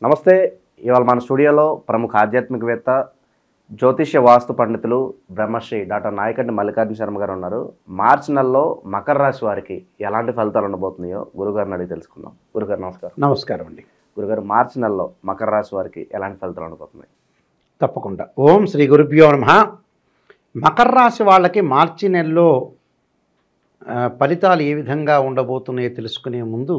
నమస్తే. ఇవాళ మన స్టూడియోలో ప్రముఖ ఆధ్యాత్మికవేత్త జ్యోతిష్య వాస్తు పండితులు బ్రహ్మశ్రీ డాక్టర్ నాయకంటి మల్లికార్జున శర్మ గారు ఉన్నారు. మార్చి నెలలో మకర రాశి వారికి ఎలాంటి ఫలితాలు ఉండబోతున్నాయో గురుగారిని అడిగి తెలుసుకుందాం. గురుగారు నమస్కారం. నమస్కారం అండి. గురుగారు, మార్చి నెలలో మకర రాశి వారికి ఎలాంటి ఫలితాలు ఉండబోతున్నాయి? తప్పకుండా. ఓం శ్రీ గురుభ్యో నమః. మకర రాశి వాళ్ళకి మార్చి నెలలో ఫలితాలు ఏ విధంగా ఉండబోతున్నాయో తెలుసుకునే ముందు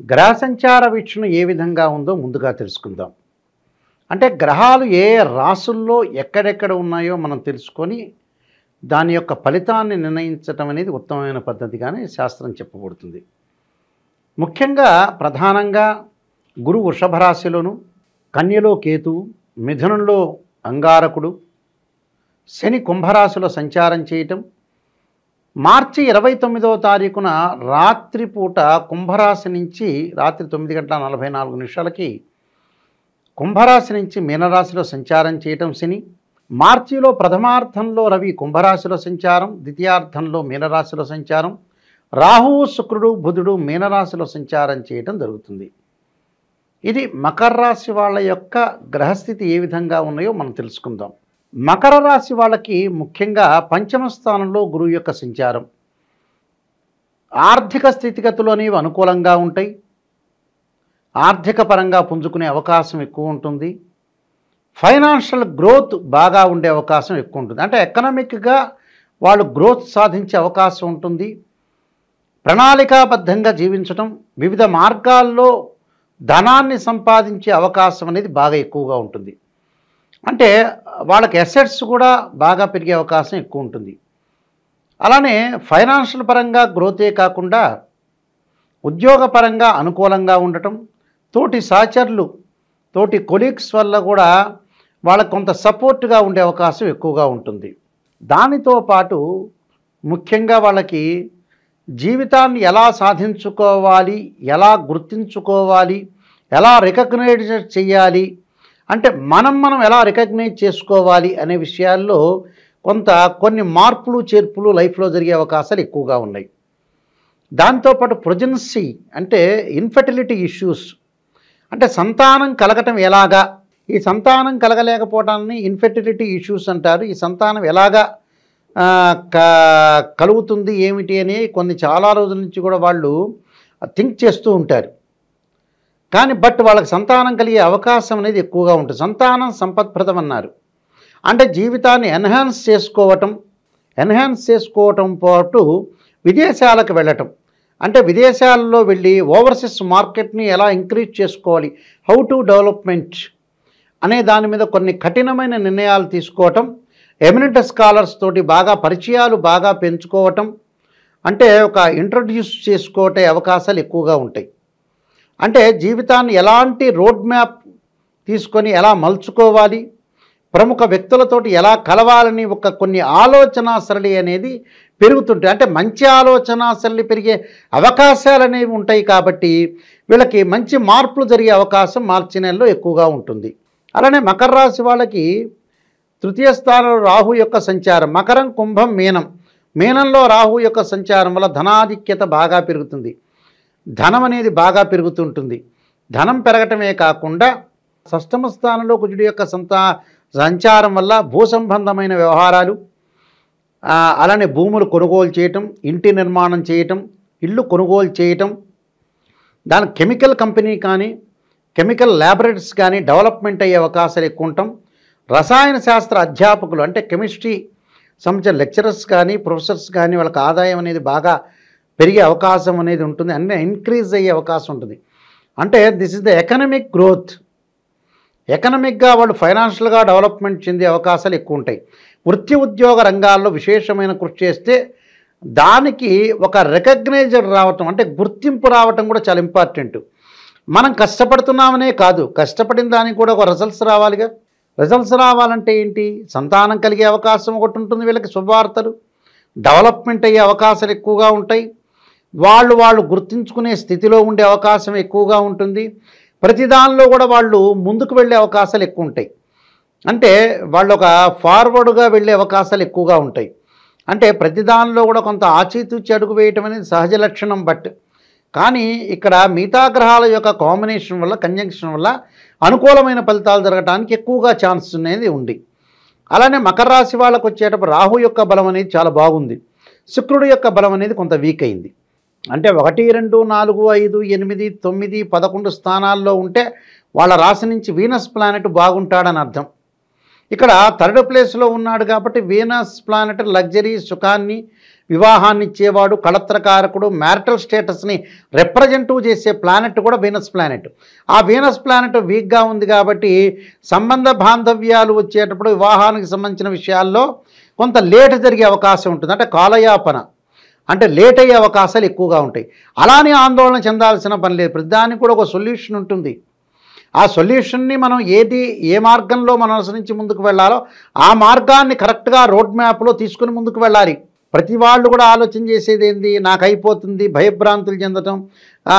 గ్రహ సంచార వీక్షణ ఏ విధంగా ఉందో ముందుగా తెలుసుకుందాం. అంటే గ్రహాలు ఏ రాసుల్లో ఎక్కడెక్కడ ఉన్నాయో మనం తెలుసుకొని దాని యొక్క ఫలితాన్ని నిర్ణయించడం అనేది ఉత్తమమైన పద్ధతిగానే శాస్త్రం చెప్పబడుతుంది. ముఖ్యంగా ప్రధానంగా గురు వృషభ రాశిలోను, కన్యలో కేతువు, మిథునంలో అంగారకుడు, శని కుంభరాశిలో సంచారం చేయటం, మార్చి 29వ తారీఖున రాత్రిపూట కుంభరాశి నుంచి రాత్రి 9:44 కుంభరాశి నుంచి మీనరాశిలో సంచారం చేయటం శని. మార్చిలో ప్రథమార్థంలో రవి కుంభరాశిలో సంచారం, ద్వితీయార్థంలో మీనరాశిలో సంచారం, రాహువు శుక్రుడు బుధుడు మీనరాశిలో సంచారం చేయటం జరుగుతుంది. ఇది మకర రాశి వాళ్ళ యొక్క గ్రహస్థితి ఏ విధంగా ఉన్నాయో మనం తెలుసుకుందాం. మకర రాశి వాళ్ళకి ముఖ్యంగా పంచమ స్థానంలో గురువు యొక్క సంచారం. ఆర్థిక స్థితిగతులు అనేవి అనుకూలంగా ఉంటాయి. ఆర్థిక పరంగా పుంజుకునే అవకాశం ఎక్కువ ఉంటుంది. ఫైనాన్షియల్ గ్రోత్ బాగా ఉండే అవకాశం ఎక్కువ ఉంటుంది. అంటే ఎకనామిక్గా వాళ్ళు గ్రోత్ సాధించే అవకాశం ఉంటుంది. ప్రణాళికాబద్ధంగా జీవించడం, వివిధ మార్గాల్లో ధనాన్ని సంపాదించే అవకాశం అనేది బాగా ఎక్కువగా ఉంటుంది. అంటే వాళ్ళకి అసెట్స్ కూడా బాగా పెరిగే అవకాశం ఎక్కువ ఉంటుంది. అలానే ఫైనాన్షియల్ పరంగా గ్రోతే కాకుండా ఉద్యోగపరంగా అనుకూలంగా ఉండటం, తోటి సహచరులు, తోటి కొలీగ్స్ వల్ల కూడా వాళ్ళకు కొంత సపోర్ట్గా ఉండే అవకాశం ఎక్కువగా ఉంటుంది. దానితో పాటు ముఖ్యంగా వాళ్ళకి జీవితాన్ని ఎలా సాధించుకోవాలి, ఎలా గుర్తించుకోవాలి, ఎలా రికగ్నైజ్ చేయాలి, అంటే మనం ఎలా రికగ్నైజ్ చేసుకోవాలి అనే విషయాల్లో కొన్ని మార్పులు చేర్పులు లైఫ్లో జరిగే అవకాశాలు ఎక్కువగా ఉన్నాయి. దాంతోపాటు ప్రొజెన్సీ అంటే ఇన్ఫర్టిలిటీ ఇష్యూస్, అంటే సంతానం కలగటం ఎలాగా, ఈ సంతానం కలగలేకపోవటాన్ని ఇన్ఫర్టిలిటీ ఇష్యూస్ అంటారు. ఈ సంతానం ఎలాగా కలుగుతుంది ఏమిటి అని చాలా రోజుల నుంచి కూడా వాళ్ళు థింక్ చేస్తూ ఉంటారు. కానీ వాళ్ళకి సంతానం కలిగే అవకాశం అనేది ఎక్కువగా ఉంటుంది. సంతానం సంపత్ప్రదం అన్నారు. అంటే జీవితాన్ని ఎన్హాన్స్ చేసుకోవటం పాటు విదేశాలకు వెళ్ళటం, అంటే విదేశాల్లో వెళ్ళి ఓవర్సీస్ మార్కెట్ని ఎలా ఇంక్రీజ్ చేసుకోవాలి, హౌ టు డెవలప్మెంట్ అనే దాని మీద కొన్ని కఠినమైన నిర్ణయాలు తీసుకోవటం, ఎమినెంట్ స్కాలర్స్ తోటి బాగా పరిచయాలు బాగా పెంచుకోవటం, అంటే ఒక ఇంట్రడ్యూస్ చేసుకోవటే అవకాశాలు ఎక్కువగా ఉంటాయి. అంటే జీవితాన్ని ఎలాంటి రోడ్ మ్యాప్ తీసుకొని ఎలా మలుచుకోవాలి, ప్రముఖ వ్యక్తులతోటి ఎలా కలవాలని కొన్ని ఆలోచన సరళి అనేది పెరుగుతుంటాయి. అంటే మంచి ఆలోచన సరళి పెరిగే అవకాశాలు అనేవి ఉంటాయి. కాబట్టి వీళ్ళకి మంచి మార్పులు జరిగే అవకాశం మార్చి నెలలో ఎక్కువగా ఉంటుంది. అలానే మకర రాశి వాళ్ళకి తృతీయ స్థానంలో రాహు యొక్క సంచారం, మకరం కుంభం మీనం, మీనంలో రాహు యొక్క సంచారం వల్ల ధనాధిక్యత బాగా పెరుగుతుంది. ధనం అనేది బాగా పెరుగుతుంటుంది. ధనం పెరగటమే కాకుండా షష్టమ స్థానంలో కుజుడి యొక్క సంచారం వల్ల భూ సంబంధమైన వ్యవహారాలు, అలానే భూములు కొనుగోలు చేయటం, ఇంటి నిర్మాణం చేయటం, ఇల్లు కొనుగోలు చేయటం, దాని కెమికల్ కంపెనీ కానీ కెమికల్ ల్యాబొరేటరీస్ కానీ డెవలప్మెంట్ అయ్యే అవకాశాలు ఎక్కువ ఉంటాం. రసాయన శాస్త్ర అధ్యాపకులు అంటే కెమిస్ట్రీ సంబంధించిన లెక్చరర్స్ కానీ ప్రొఫెసర్స్ కానీ వాళ్ళకి ఆదాయం అనేది బాగా పెరిగే అవకాశం అనేది ఉంటుంది. అన్నీ ఇంక్రీజ్ అయ్యే అవకాశం ఉంటుంది. అంటే this is the economic growth. ఎకనామిక్గా వాళ్ళు ఫైనాన్షియల్గా డెవలప్మెంట్ చెందే అవకాశాలు ఎక్కువ ఉంటాయి. వృత్తి ఉద్యోగ రంగాల్లో విశేషమైన కృషి చేస్తే దానికి ఒక రికగ్నైజర్ రావటం, అంటే గుర్తింపు రావటం కూడా చాలా ఇంపార్టెంట్. మనం కష్టపడుతున్నామనే కాదు, కష్టపడిన దానికి కూడా ఒక రిజల్ట్స్ రావాలిగా. రిజల్ట్స్ రావాలంటే ఏంటి, సంతానం కలిగే అవకాశం ఒకటి ఉంటుంది. వీళ్ళకి శుభవార్తలు, డెవలప్మెంట్ అయ్యే అవకాశాలు ఎక్కువగా ఉంటాయి. వాళ్ళు గుర్తించుకునే స్థితిలో ఉండే అవకాశం ఎక్కువగా ఉంటుంది. ప్రతి దానిలో కూడా వాళ్ళు ముందుకు వెళ్ళే అవకాశాలు ఎక్కువ ఉంటాయి. అంటే వాళ్ళు ఒక ఫార్వర్డ్గా వెళ్ళే అవకాశాలు ఎక్కువగా ఉంటాయి. అంటే ప్రతి దానిలో కూడా కొంత ఆచితూచి అడుగు వేయటం అనేది సహజ లక్షణం. కానీ ఇక్కడ మిగతా గ్రహాల యొక్క కాంబినేషన్ వల్ల, కంజంక్షన్ వల్ల అనుకూలమైన ఫలితాలు జరగడానికి ఎక్కువగా ఛాన్స్ అనేది ఉంది. అలానే మకర రాశి వాళ్ళకు వచ్చేటప్పుడు రాహు యొక్క బలం అనేది చాలా బాగుంది, శుక్రుడు యొక్క బలం అనేది కొంత వీక్ అయింది. అంటే 1, 2, 4, 5, 8, 9, 11 స్థానాల్లో ఉంటే వాళ్ళ రాశి నుంచి వీనస్ ప్లానెట్ బాగుంటాడని అర్థం. ఇక్కడ థర్డ్ ప్లేస్లో ఉన్నాడు కాబట్టి వీనస్ ప్లానెట్ లగ్జరీ, సుఖాన్ని, వివాహాన్ని ఇచ్చేవాడు, కళత్రకారకుడు, మ్యారిటల్ స్టేటస్ని రిప్రజెంటివ్ చేసే ప్లానెట్ కూడా వీనస్ ప్లానెట్. ఆ వీనస్ ప్లానెట్ వీక్గా ఉంది కాబట్టి సంబంధ బాంధవ్యాలు వచ్చేటప్పుడు వివాహానికి సంబంధించిన విషయాల్లో కొంత లేట్ జరిగే అవకాశం ఉంటుంది. అంటే కాలయాపన, అంటే లేట్ అయ్యే అవకాశాలు ఎక్కువగా ఉంటాయి. అలానే ఆందోళన చెందాల్సిన పని లేదు, ప్రతిదానికి కూడా ఒక సొల్యూషన్ ఉంటుంది. ఆ సొల్యూషన్ని మనం ఏ మార్గంలో మనం అనుసరించి ముందుకు వెళ్ళాలో ఆ మార్గాన్ని కరెక్ట్గా రోడ్ మ్యాప్లో తీసుకుని ముందుకు వెళ్ళాలి. ప్రతి వాళ్ళు కూడా ఆలోచన చేసేది ఏంది, నాకు అయిపోతుంది, భయభ్రాంతులు చెందటం.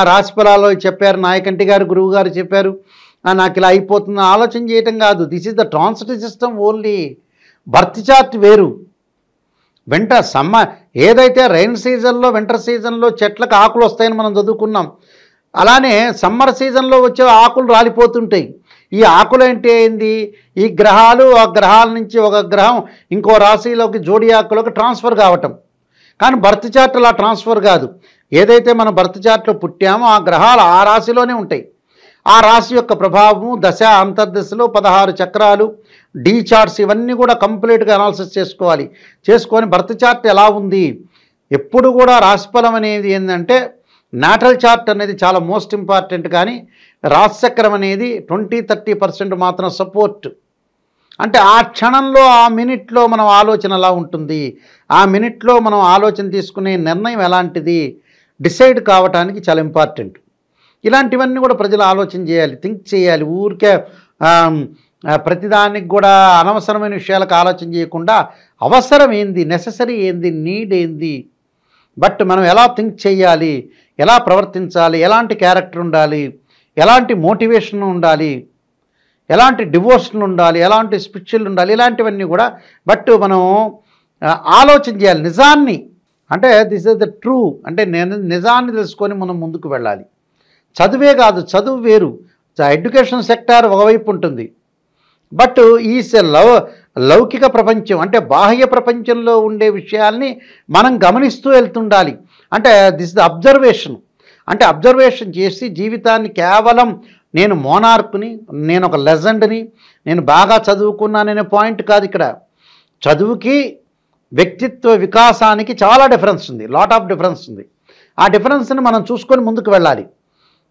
రాశి ఫలాల్లో చెప్పారు, నాయకంటి గారు, గురువు గారు చెప్పారు, నాకు ఇలా అయిపోతుంది ఆలోచన చేయటం కాదు. This is the transitive system only. Birth chart వేరు. ఏదైతే రైన్ సీజన్లో, వింటర్ సీజన్లో చెట్లకు ఆకులు వస్తాయని మనం చదువుకున్నాం, అలానే సమ్మర్ సీజన్లో వచ్చే ఆకులు రాలిపోతుంటాయి. ఈ ఆకులు అంటే ఏంది, ఈ గ్రహాలు ఆ గ్రహాల నుంచి ఒక గ్రహం ఇంకో రాశిలోకి, జోడియాక్లోకి ట్రాన్స్ఫర్ కావటం. కానీ బర్త్ చార్ట్ అలా ట్రాన్స్ఫర్ కాదు. ఏదైతే మనం బర్త్ చార్ట్లో పుట్టామో ఆ గ్రహాలు ఆ రాశిలోనే ఉంటాయి. ఆ రాశి యొక్క ప్రభావము, దశ, అంతర్దశలు, 16 చక్రాలు, డీ చార్ట్స్ ఇవన్నీ కూడా కంప్లీట్గా అనాలిసిస్ చేసుకోవాలి. చేసుకొని బర్త్ చార్ట్ ఎలా ఉంది, ఎప్పుడు కూడా రాశిఫలం అనేది ఏంటంటే నాటల్ చార్ట్ అనేది చాలా మోస్ట్ ఇంపార్టెంట్. కానీ రాశిచక్రం అనేది 20-30% మాత్రం సపోర్ట్. అంటే ఆ క్షణంలో, ఆ మినిట్లో మనం ఆలోచన ఎలా ఉంటుంది, ఆ మినిట్లో మనం ఆలోచన తీసుకునే నిర్ణయం ఎలాంటిది డిసైడ్ కావటానికి చాలా ఇంపార్టెంట్. ఇలాంటివన్నీ కూడా ప్రజలు ఆలోచన చేయాలి, థింక్ చేయాలి. ఊరికే ప్రతిదానికి కూడా అనవసరమైన విషయాలకు ఆలోచన చేయకుండా అవసరం ఏంది, నెససరీ ఏంది, నీడ్ ఏంది, బట్ మనం ఎలా థింక్ చేయాలి, ఎలా ప్రవర్తించాలి, ఎలాంటి క్యారెక్టర్ ఉండాలి, ఎలాంటి మోటివేషన్ ఉండాలి, ఎలాంటి డివోషన్ ఉండాలి, ఎలాంటి స్పిరిచువల్ ఉండాలి, ఇలాంటివన్నీ కూడా బట్ మనం ఆలోచన చేయాలి. నిజాన్ని, అంటే దిస్ ఇస్ ద ట్రూ, అంటే నిజాన్ని తెలుసుకొని మనం ముందుకు వెళ్ళాలి. చదువే కాదు, చదువు వేరు, ఎడ్యుకేషన్ సెక్టార్ ఒకవైపు ఉంటుంది. బట్ ఈ లౌకిక ప్రపంచం, అంటే బాహ్య ప్రపంచంలో ఉండే విషయాల్ని మనం గమనిస్తూ వెళ్తుండాలి. అంటే దిస్ ద అబ్జర్వేషన్. అంటే అబ్జర్వేషన్ చేసి జీవితాన్ని కేవలం నేను మోనార్క్ని, నేను ఒక లెజెండ్ని, నేను బాగా చదువుకున్నాననే పాయింట్ కాదు. ఇక్కడ చదువుకి వ్యక్తిత్వ వికాసానికి చాలా డిఫరెన్స్ ఉంది, లాట్ ఆఫ్ డిఫరెన్స్ ఉంది. ఆ డిఫరెన్స్ని మనం చూసుకొని ముందుకు వెళ్ళాలి.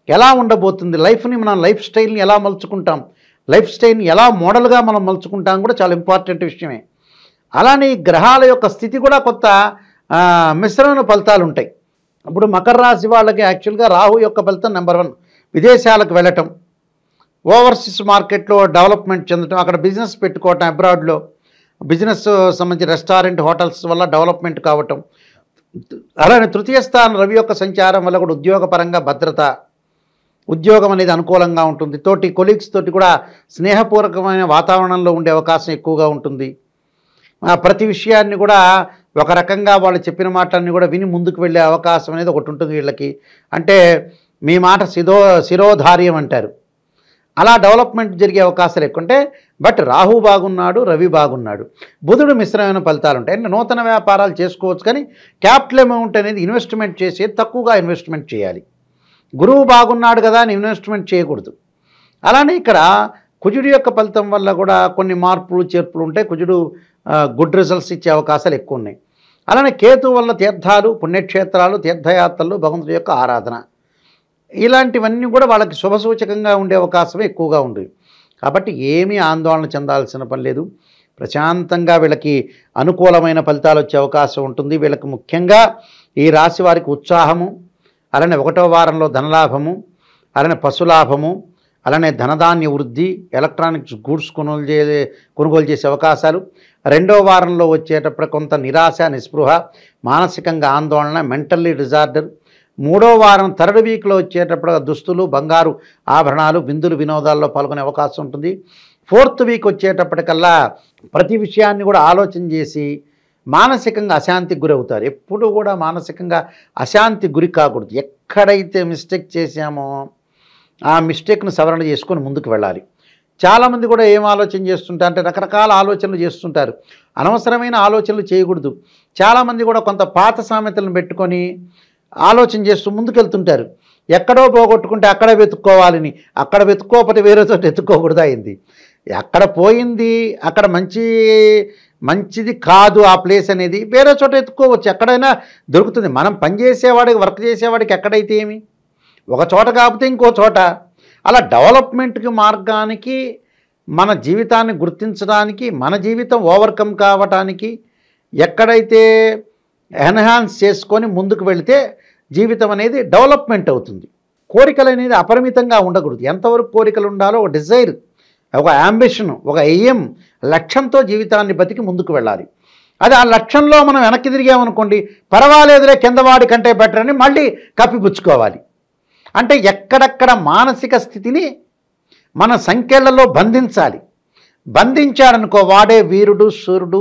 ఎలా ఉండబోతుంది లైఫ్ని, మనం లైఫ్ స్టైల్ని ఎలా మలుచుకుంటాం, లైఫ్ స్టైల్ని ఎలా మోడల్గా మనం మలుచుకుంటాం కూడా చాలా ఇంపార్టెంట్ విషయమే. అలానే ఈ గ్రహాల యొక్క స్థితి కూడా కొత్త మిశ్రమైన ఫలితాలు ఉంటాయి. ఇప్పుడు మకర రాశి వాళ్ళకి యాక్చువల్గా రాహు యొక్క ఫలితం నెంబర్ 1, విదేశాలకు వెళ్ళటం, ఓవర్సీస్ మార్కెట్లో డెవలప్మెంట్ చెందటం, అక్కడ బిజినెస్ పెట్టుకోవటం, అబ్రాడ్లో బిజినెస్ సంబంధించి రెస్టారెంట్, హోటల్స్ వల్ల డెవలప్మెంట్ కావటం. అలానే తృతీయ స్థానం రవి యొక్క సంచారం వల్ల కూడా ఉద్యోగపరంగా భద్రత, ఉద్యోగం అనేది అనుకూలంగా ఉంటుంది. తోటి కొలీగ్స్ తోటి కూడా స్నేహపూర్వకమైన వాతావరణంలో ఉండే అవకాశం ఎక్కువగా ఉంటుంది. ప్రతి విషయాన్ని కూడా ఒక రకంగా వాళ్ళు చెప్పిన మాటలన్నీ కూడా విని ముందుకు వెళ్ళే అవకాశం అనేది ఒకటి ఉంటుంది వీళ్ళకి. అంటే మీ మాట శిరోధార్యం అంటారు, అలా డెవలప్మెంట్ జరిగే అవకాశాలు ఎక్కువ ఉంటాయి. బట్ రాహు బాగున్నాడు, రవి బాగున్నాడు, బుధుడు మిశ్రమైన ఫలితాలు ఉంటాయి. అంటే నూతన వ్యాపారాలు చేసుకోవచ్చు, కానీ క్యాపిటల్ అమౌంట్ అనేది ఇన్వెస్ట్మెంట్ చేసేది తక్కువగా ఇన్వెస్ట్మెంట్ చేయాలి. గురువు బాగున్నాడు కదా అని ఇన్వెస్ట్మెంట్ చేయకూడదు. అలానే ఇక్కడ కుజుడి యొక్క ఫలితం వల్ల కూడా కొన్ని మార్పులు చేర్పులు ఉంటాయి. కుజుడు గుడ్ రిజల్ట్స్ ఇచ్చే అవకాశాలు ఎక్కువ ఉన్నాయి. అలానే కేతు వల్ల తీర్థాలు, పుణ్యక్షేత్రాలు, తీర్థయాత్రలు, భగవంతుడి యొక్క ఆరాధన, ఇలాంటివన్నీ కూడా వాళ్ళకి శుభసూచకంగా ఉండే అవకాశమే ఎక్కువగా ఉంది. కాబట్టి ఏమీ ఆందోళన చెందాల్సిన పని లేదు. ప్రశాంతంగా వీళ్ళకి అనుకూలమైన ఫలితాలు వచ్చే అవకాశం ఉంటుంది. వీళ్ళకి ముఖ్యంగా ఈ రాశి వారికి ఉత్సాహము, అలానే 1వ వారంలో ధనలాభము, అలానే పశులాభము, అలానే ధనధాన్య వృద్ధి, ఎలక్ట్రానిక్స్ గూడ్స్ కొనుగోలు చేసే అవకాశాలు. 2వ వారంలో వచ్చేటప్పుడు కొంత నిరాశ, నిస్పృహ, మానసికంగా ఆందోళన, మెంటల్లీ డిజార్డర్. 3వ వారం థర్డ్ వీక్లో వచ్చేటప్పుడు దుస్తులు, బంగారు ఆభరణాలు, విందులు, వినోదాల్లో పాల్గొనే అవకాశం ఉంటుంది. 4th వీక్ వచ్చేటప్పటికల్లా ప్రతి విషయాన్ని కూడా ఆలోచన చేసి మానసికంగా అశాంతికి గురవుతారు. ఎప్పుడు కూడా మానసికంగా అశాంతికి గురి కాకూడదు. ఎక్కడైతే మిస్టేక్ చేశామో ఆ మిస్టేక్ను సవరణ చేసుకొని ముందుకు వెళ్ళాలి. చాలామంది కూడా ఏం ఆలోచన చేస్తుంటారు అంటే రకరకాల ఆలోచనలు చేస్తుంటారు. అనవసరమైన ఆలోచనలు చేయకూడదు. చాలామంది కూడా కొంత పాత సామెతలను పెట్టుకొని ఆలోచన చేస్తూ ముందుకెళ్తుంటారు. ఎక్కడో పోగొట్టుకుంటే అక్కడ వెతుక్కోవాలని, అక్కడ వెతుక్కోకపోతే వేరే చోట వెతుక్కోకూడదు అయింది. ఎక్కడ పోయింది అక్కడ మంచిది కాదు ఆ ప్లేస్ అనేది వేరే చోట ఎత్తుకోవచ్చు, ఎక్కడైనా దొరుకుతుంది. మనం పనిచేసేవాడికి వర్క్ చేసేవాడికి ఎక్కడైతే ఏమి, ఒక చోట కాకపోతే ఇంకో చోట. అలా డెవలప్మెంట్కి మార్గానికి మన జీవితాన్ని గుర్తించడానికి, మన జీవితం ఓవర్కమ్ కావటానికి ఎక్కడైతే ఎన్హాన్స్ చేసుకొని ముందుకు వెళితే జీవితం అనేది డెవలప్మెంట్ అవుతుంది. కోరికలు అనేది అపరిమితంగా ఉండకూడదు. ఎంతవరకు కోరికలు ఉండాలో ఒక డిజైర్, ఒక యాంబిషన్, ఒక ఎయిమ్, లక్ష్యంతో జీవితాన్ని బతికి ముందుకు వెళ్ళాలి. అది ఆ లక్ష్యంలో మనం వెనక్కి తిరిగామనుకోండి, పర్వాలేదులే కిందవాడి కంటే బెటర్ అని మళ్ళీ కప్పిపుచ్చుకోవాలి. అంటే ఎక్కడెక్కడ మానసిక స్థితిని మన సంఖ్యలలో బంధించాలి. బంధించాడనుకో వాడే వీరుడు, శూరుడు,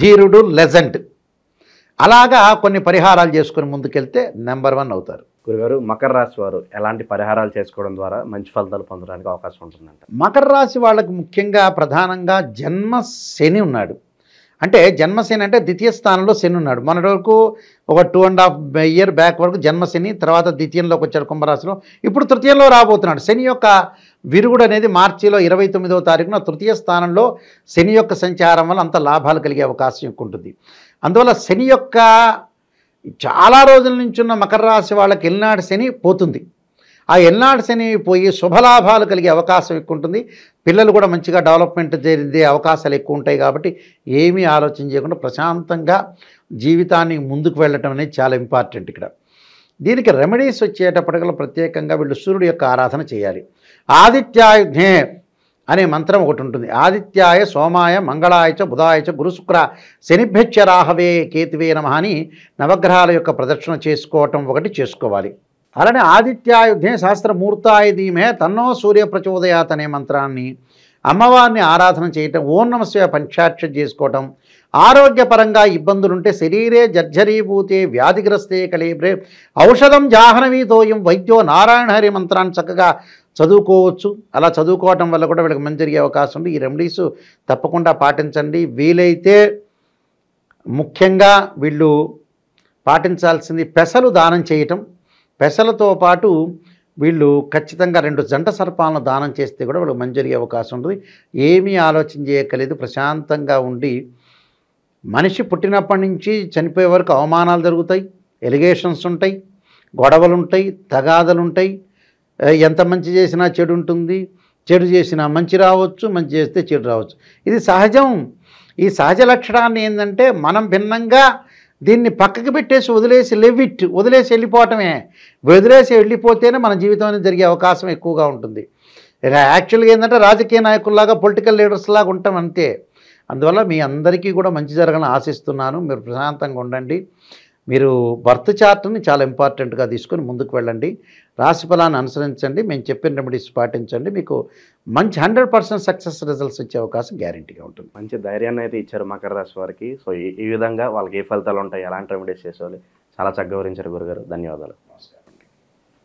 ధీరుడు, లెజెండ్. అలాగా కొన్ని పరిహారాలు చేసుకొని ముందుకెళ్తే నెంబర్ 1 అవుతారు. గురుగారు, మకర రాశి వారు ఎలాంటి పరిహారాలు చేసుకోవడం ద్వారా మంచి ఫలితాలు పొందడానికి అవకాశం ఉంటుందంట? మకర రాశి వాళ్ళకు ముఖ్యంగా ప్రధానంగా జన్మ శని ఉన్నాడు. అంటే జన్మశని అంటే ద్వితీయ స్థానంలో శని ఉన్నాడు. మొన్నటి వరకు ఒక 2.5 year బ్యాక్ వరకు జన్మశని, తర్వాత ద్వితీయంలోకి వచ్చాడు కుంభరాశిలో, ఇప్పుడు తృతీయంలో రాబోతున్నాడు. శని యొక్క విరుగుడు అనేది మార్చిలో 29వ తారీఖున తృతీయ స్థానంలో శని యొక్క సంచారం వల్ల అంత లాభాలు కలిగే అవకాశం ఎక్కువ ఉంటుంది. అందువల్ల శని యొక్క చాలా రోజుల నుంచి ఉన్న మకర రాశి వాళ్ళకి ఎల్నాడు శని పోతుంది. ఆ ఎల్నాడు శని పోయి శుభలాభాలు కలిగే అవకాశం ఎక్కువ ఉంటుంది. పిల్లలు కూడా మంచిగా డెవలప్మెంట్ జరిగే అవకాశాలు ఎక్కువ ఉంటాయి. కాబట్టి ఏమీ ఆలోచన చేయకుండా ప్రశాంతంగా జీవితాన్ని ముందుకు వెళ్ళటం అనేది చాలా ఇంపార్టెంట్. ఇక్కడ దీనికి రెమెడీస్ వచ్చేటప్పటికల్లా ప్రత్యేకంగా వీళ్ళు సూర్యుడి యొక్క ఆరాధన చేయాలి. ఆదిత్యాయుధ్నే అనే మంత్రం ఒకటి ఉంటుంది. ఆదిత్యాయ, సోమాయ, మంగళాయ చ, బుధాయ చ, గురు శుక్ర శనిభ్యచ్చ రాహవే కేతువే నమః అని నవగ్రహాల యొక్క ప్రదక్షిణ చేసుకోవటం ఒకటి చేసుకోవాలి. అలానే ఆదిత్యాయుధ్నే సహస్రమూర్తాయ ధీమహి తన్నో సూర్య ప్రచోదయాత్ అనే మంత్రాన్ని, అమ్మవారిని ఆరాధన చేయటం, ఓం నమః శివాయ పంచాక్షరి చేసుకోవటం, ఆరోగ్యపరంగా ఇబ్బందులుంటే శరీరే జర్జరీభూతే వ్యాధిగ్రస్తే కళేబ్రే ఔషధం జాహ్నవీతోయం వైద్యో నారాయణ హరి మంత్రాన్ని చక్కగా చదువుకోవచ్చు. అలా చదువుకోవటం వల్ల కూడా వీళ్ళకి మంచి జరిగే అవకాశం ఉంది. ఈ రెమెడీస్ తప్పకుండా పాటించండి. వీలైతే ముఖ్యంగా వీళ్ళు పాటించాల్సింది పెసలు దానం చేయటం. పెసలతో పాటు వీళ్ళు ఖచ్చితంగా 2 జంట సర్పాలను దానం చేస్తే కూడా వీళ్ళకి మంచి జరిగే అవకాశం ఉంటుంది. ఏమీ ఆలోచన చేయక్కలేదు, ప్రశాంతంగా ఉండి, మనిషి పుట్టినప్పటి నుంచి చనిపోయే వరకు అవమానాలు జరుగుతాయి, ఎలిగేషన్స్ ఉంటాయి, గొడవలు ఉంటాయి, తగాదలు ఉంటాయి. ఎంత మంచి చేసినా చెడు ఉంటుంది, చెడు చేసినా మంచి రావచ్చు, మంచి చేస్తే చెడు రావచ్చు. ఇది సహజం. ఈ సహజ లక్షణాన్ని ఏంటంటే మనం భిన్నంగా దీన్ని పక్కకి పెట్టేసి వదిలేసి వెళ్ళిపోవటమే. వదిలేసి వెళ్ళిపోతేనే మన జీవితం అనేది జరిగే అవకాశం ఎక్కువగా ఉంటుంది. ఇక యాక్చువల్గా ఏంటంటే రాజకీయ నాయకుల్లాగా, పొలిటికల్ లీడర్స్ లాగా ఉంటాం అంతే. అందువల్ల మీ అందరికీ కూడా మంచి జరగాలని ఆశిస్తున్నాను. మీరు ప్రశాంతంగా ఉండండి. మీరు బర్త్ చార్ట్ని చాలా ఇంపార్టెంట్గా తీసుకొని ముందుకు వెళ్ళండి. రాశి ఫలాన్ని అనుసరించండి. మేము చెప్పిన రెమెడీస్ పాటించండి. మీకు మంచి 100% సక్సెస్ రిజల్ట్స్ వచ్చే అవకాశం గ్యారెంటీగా ఉంటుంది. మంచి ధైర్యాన్ని అయితే ఇచ్చారు మకర రాశి వారికి. సో ఈ విధంగా వాళ్ళకి ఏ ఫలితాలు ఉంటాయి, ఎలాంటి రెమెడీస్ చేసుకోవాలి, చాలా చక్కగా వివరించారు గురుగారు. ధన్యవాదాలు.